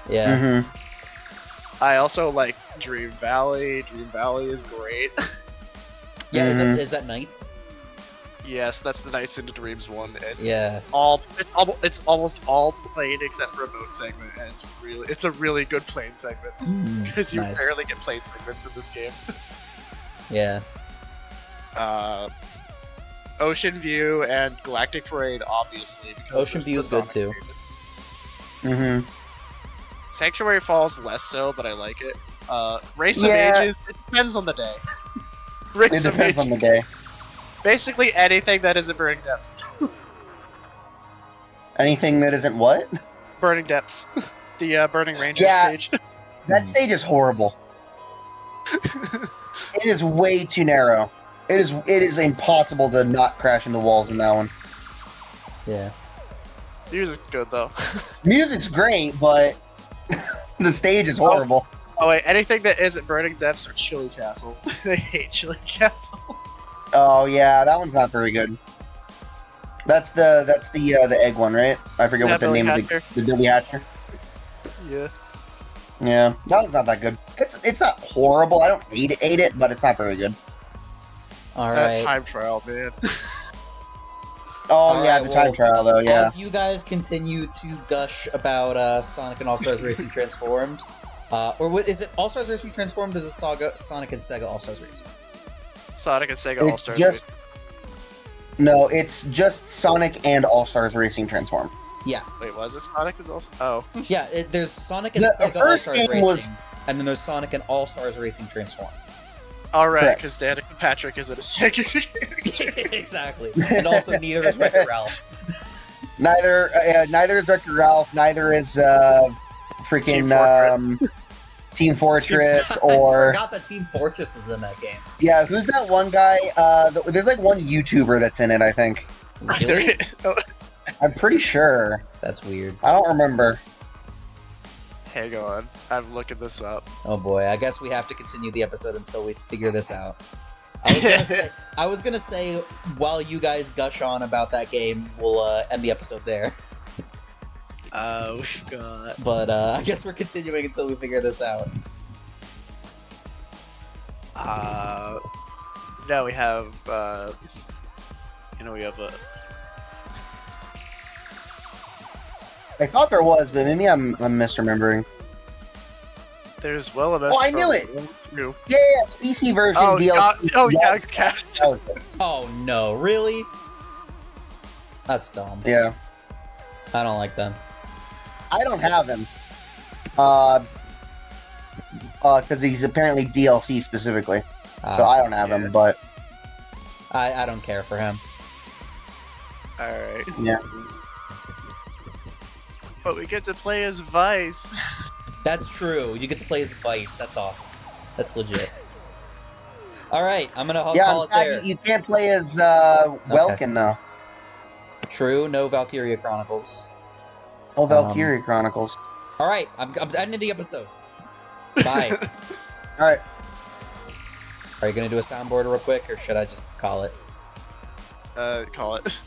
Yeah. I also like Dream Valley. Dream Valley is great. Yeah, is that Nights? Yes, that's the Nights into Dreams one. It's it's almost all plane except for a boat segment, and it's a really good plane segment because you rarely get plane segments in this game. Yeah. Ocean View and Galactic Parade, obviously. Because Ocean View is good too. Sanctuary Falls less so, but I like it. Race of Ages, it depends on the day. It depends on the day. Basically anything that isn't Burning Depths. Anything that isn't what? Burning Depths. The Burning Rangers stage. That stage is horrible. It is way too narrow. It is impossible to not crash into walls in that one. Yeah. Music's good though. Music's great, but the stage is horrible. Oh wait, anything that isn't Burning Depths or Chili Castle. I hate Chili Castle. Oh yeah, that one's not very good. That's the egg one, right? I forget what the name of the Billy Hatcher. Yeah. Yeah, that one's not that good. It's not horrible. I don't hate it, but it's not very good. All right. That time trial, man. Oh yeah, the time trial though. Yeah. As you guys continue to gush about Sonic and All Stars Racing Transformed, or what is it? All Stars Racing Transformed is a saga. Sonic and Sega All Stars Racing. Sonic and Sega All Stars Racing. No, it's just Sonic and All Stars Racing Transformed. Yeah. Wait, was it Sonic and All Stars? Oh. Yeah, there's Sonic and Sega All Stars Racing, and then there's Sonic and All Stars Racing Transformed. Alright, because Danica Patrick is in a second character. Exactly. And also neither is Wreck-It Ralph. Neither is Wreck-It Ralph, neither is freaking Team Fortress or... I forgot that Team Fortress is in that game. Yeah, who's that one guy? There's like one YouTuber that's in it, I think. Really? I'm pretty sure. That's weird. I don't remember. Hang on, I'm looking this up. Oh boy, I guess we have to continue the episode until we figure this out. I was gonna say, while you guys gush on about that game, we'll end the episode there. Oh god. But I guess we're continuing until we figure this out. No, we have we have a... I thought there was, but maybe I'm misremembering. There's well a I knew it! Yeah, PC version DLC. Yeah, Cast. Oh no, really? That's dumb. Yeah. I don't like them. I don't have him. Because he's apparently DLC specifically. So I don't have him, but... I don't care for him. Alright. Yeah. But we get to play as Vice. That's true. You get to play as Vice. That's awesome. That's legit. Alright, I'm gonna call it there. You can't play as Welkin, though. True, no Valkyria Chronicles. Oh, Valkyria Chronicles. All right, I'm ending the episode. Bye. All right. Are you gonna do a soundboard real quick, or should I just call it? Call it.